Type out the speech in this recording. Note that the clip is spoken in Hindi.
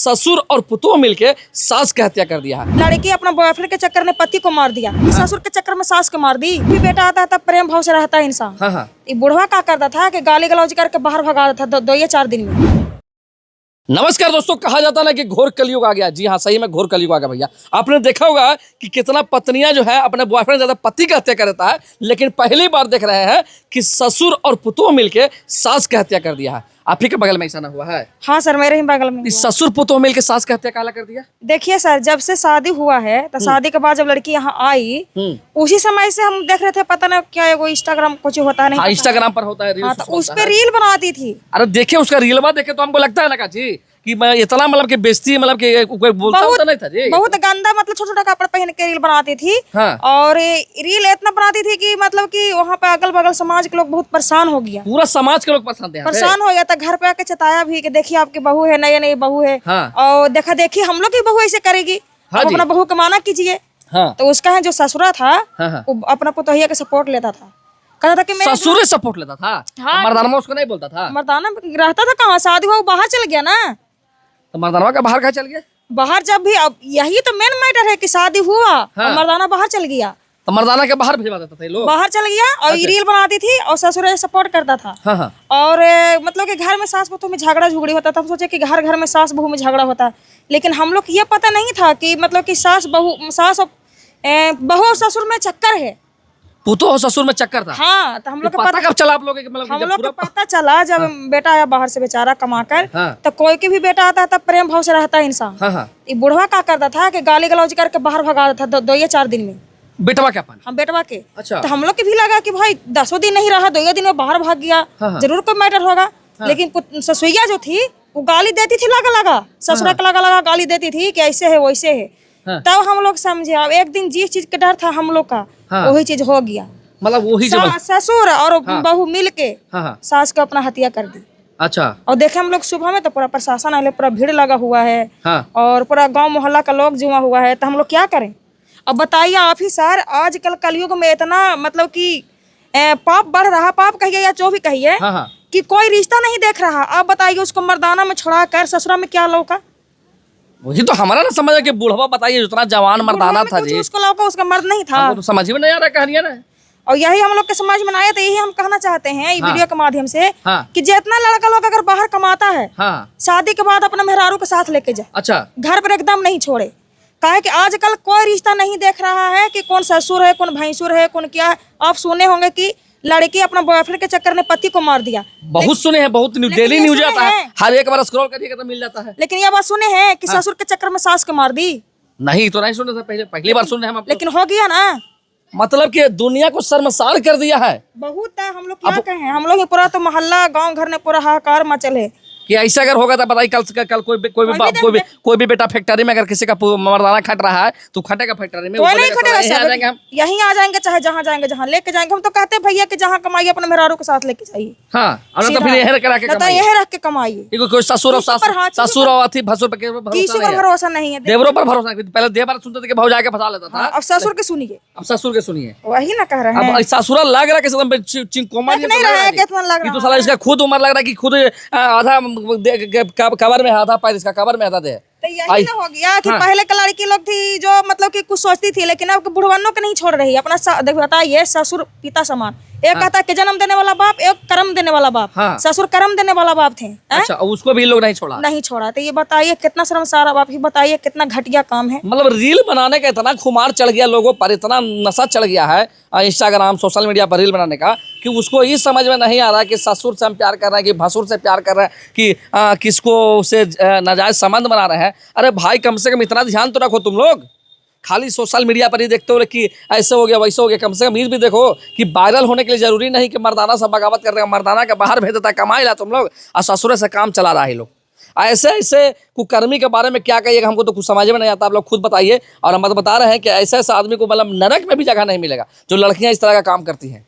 ससुर और पुतोह मिलके सास की हत्या कर दिया है। लड़की अपना बॉयफ्रेंड के चक्कर में पति को मार दिया, ससुर के चक्कर में सास को मार दी। फिर बेटा आता था, प्रेम भाव से रहता है इंसान। हाँ। ये बुढ़वा क्या करता था कि गाली गलौज करके बाहर भगा देता था 2 या 4 दिन में। नमस्कार दोस्तों, कहा जाता ना कि घोर कलयुग आ गया। जी हाँ, सही में घोर कलयुग आ गया भैया। आपने देखा होगा कि कितना पत्नियां जो है अपने बॉयफ्रेंड ज्यादा पति की हत्या करता है, लेकिन पहली बार देख रहे हैं कि ससुर और पुतोह मिलके सास की हत्या कर दिया है। आप ही के बगल में ऐसा ना हुआ है? हाँ सर, मेरे ही बगल में हुआ। ससुर पुतोह मिलके सास की हत्या काला कर दिया। देखिए सर, जब से शादी हुआ है तो शादी के बाद जब लड़की यहाँ आई उसी समय से हम देख रहे थे, पता नहीं क्या वो इंस्टाग्राम कुछ होता नहीं। हाँ, इंस्टाग्राम पर होता है रील। हाँ, तो उस पे रील बनाती थी। अरे देखिए उसका रीलवा देखे तो हमको लगता है ना जी कि मैं इतना मतलब कि बेइज्जती मतलब कि कोई बोलता होता नहीं था जी। बहुत गंदा, मतलब छोटा छोटा कपड़ा पहन के रील बनाती थी। हाँ। और रील इतना बनाती थी कि मतलब कि वहाँ पे अगल बगल समाज के लोग बहुत परेशान हो गया। पूरा समाज के लोग परेशान हो गया था। घर पे आके चताया भी कि देखिए आपकी बहू है, नई बहू है। हाँ। और देखा देखी हम लोग की बहू ऐसे करेगी, हाँ, अपना बहू को माना कीजिए। हाँ। तो उसका है जो ससुरा था, हाँ। वो अपना पुतोहिया का सपोर्ट लेता था। कहता था कि मेरे ससुर सपोर्ट लेता था। हाँ। मर्दाना उसको नहीं बोलता था। मर्दाना रहता था कहाँ, शादी हुआ वो बाहर चल गया ना। तो मर्दाना का बाहर कहाँ चल गया? बाहर जब भी, अब यही तो मेन मैटर है कि शादी हुआ और मर्दाना बाहर चल गया। तो मर्दाना के बाहर भिजवा देता था ये लोग। बाहर चल गया और रील बनाती थी और ससुर सपोर्ट करता था। हाँ। और मतलब कि घर में सास बहू में झगड़ा झुगड़ी होता था। हम सोचे कि घर में सास बहू में झगड़ा होता है, लेकिन हम लोग ये पता नहीं था कि मतलब कि सास बहू और ससुर में चक्कर है, पुतोह और ससुर में चक्कर था। हाँ। तो हम लोग को पता कब चला आप लोग कि मतलब हम लोग को पता चला जब बेटा आया बाहर से बेचारा कमा कर। हाँ। तो कोई के भी बेटा आता था, प्रेम भाव से रहता है इंसान। हाँ। ये बुढ़वा क्या करता था कि गाली गलौज करके बाहर भगा देता था 2 या 4 दिन में। बेटवा क्या पानी? हम बेटवा के। अच्छा। तो हम लोग के भी लगा कि भाई 10 दिन नहीं रहा, 2 दिन में बाहर भाग गया। हाँ। जरूर कोई मैटर होगा। लेकिन ससुइया जो थी वो गाली देती थी, लगा ससुरा का लगा गाली देती थी कि ऐसे है वैसे है। तब हम लोग समझे। अब एक दिन जिस चीज का डर था हम लोग का, वही चीज हो गया। मतलब वही ससुर और बहू मिल के सास को अपना हत्या कर दी। अच्छा। और देखे हम लोग सुबह में तो पूरा प्रशासन आए, पूरा भीड़ लगा हुआ है। और पूरा गांव मोहल्ला का लोग जुआ हुआ है। तो हम लोग क्या करें? अब बताइए आप ही सर, आजकल कलयुग में इतना मतलब कि पाप बढ़ रहा, पाप कहिए या जो भी कहिए, कि कोई रिश्ता नहीं देख रहा। आप बताइए उसको मर्दाना में छोड़ा कर ससुरा में क्या लौका? वही तो हमारा ना समझ कि बुढ़वा बताइए जितना जवान मर्दाना था जी, उसको लौका, उसका मर्द नहीं था। तो समझ में नहीं आ रहा कहानियां ना। और यही हम लोग के समझ में आया। तो यही हम कहना चाहते हैं वीडियो के माध्यम से कि जितना लड़का लोग अगर बाहर कमाता है, शादी के बाद अपने मेहरारू के साथ लेके जाए। अच्छा। घर पर एकदम नहीं छोड़े। काहे कि आजकल कोई रिश्ता नहीं देख रहा है कि कौन ससुर है, कौन भैंसुर है, कौन क्या है। आप सुने होंगे कि लड़की अपना बॉयफ्रेंड के चक्कर में पति को मार दिया। बहुत सुने हैं, बहुत डेली न्यूज आता है, हर एक बार स्क्रॉल करिएगा तो मिल जाता है। लेकिन ये बात सुने हैं कि ससुर के चक्कर में सास को मार दी? नहीं, तो नहीं सुने थे, पहली बार सुन रहे हैं हम। लेकिन हो गया ना, मतलब कि दुनिया को शर्मसार कर दिया है। बहुत है। हम लोग क्या कहें, हम लोग पूरा तो मोहल्ला गांव घर ने पूरा हाहाकार मचल है कि ऐसा अगर होगा तो बताइए कल कोई भी बेटा फैक्ट्री में अगर किसी का मर्दाना खट रहा है तो खटेगा फैक्ट्री में? कोई नहीं खटेगा सर, यहीं आ जाएंगे, चाहे जहाँ जाएंगे, जहाँ लेके जाएंगे। हम तो कहते हैं भैया कि जहाँ कमाइए अपने मेहरारू के साथ लेके जाइए। हाँ, तो फिर यह रख के कमाइए। कोई ससुर और भसुर पर किसी पर भरोसा नहीं है, देवरों पर भरोसा नहीं। पहले देवर सुनते थे कि भौजाई के फंसा लेता था। अब ससुर के सुनिए, अब ससुर के सुनिए। वही ना कह रहे हैं। अब ससुरा लग रहा है कि चिंकोमा नहीं रहा है, कितना लग रहा है। तो साला इसका खुद उम्र लग रहा है कि खुद आधा कबर में आधा पैर इसका कबर में आधा दे। तो यही ना हो गया कि पहले की लड़की लोग थी जो मतलब कि कुछ सोचती थी, लेकिन अब बुढ़वनों के नहीं छोड़ रही अपना। देखो बताइए, ससुर पिता समान। एक कहता है कि जन्म देने वाला बाप, एक कर्म देने वाला बाप। ससुर कर्म देने वाला बाप थे। अच्छा, उसको भी लोग नहीं छोड़ा। तो ये बताइए कितना शर्मसार। आप ही बताइए कितना घटिया काम है। मतलब रील बनाने का इतना खुमार चढ़ गया लोगों पर, इतना नशा चढ़ गया है इंस्टाग्राम सोशल मीडिया पर रील बनाने का, कि उसको ये समझ में नहीं आ रहा कि ससुर से हम प्यार कर रहे हैं कि भसुर से प्यार कर रहे हैं कि किसको से नाजायज संबंध बना रहे हैं। अरे भाई, कम से कम इतना ध्यान तो रखो तुम लोग। खाली सोशल मीडिया पर ही देखते हो कि ऐसे हो गया वैसे हो गया। कम से कम ये भी देखो कि वायरल होने के लिए जरूरी नहीं कि मर्दाना से बगावत कर रहे हैं, मर्दाना के बाहर भेज देता है कमाई ला तुम लोग, और ससुर से काम चला रहा है लोग। ऐसे कुकर्मी के बारे में क्या कहिएगा, हमको तो कुछ समझ में नहीं आता। आप लोग खुद बताइए। और हम बता रहे हैं कि ऐसे आदमी को मतलब नरक में भी जगह नहीं मिलेगा जो लड़कियां इस तरह का काम करती हैं।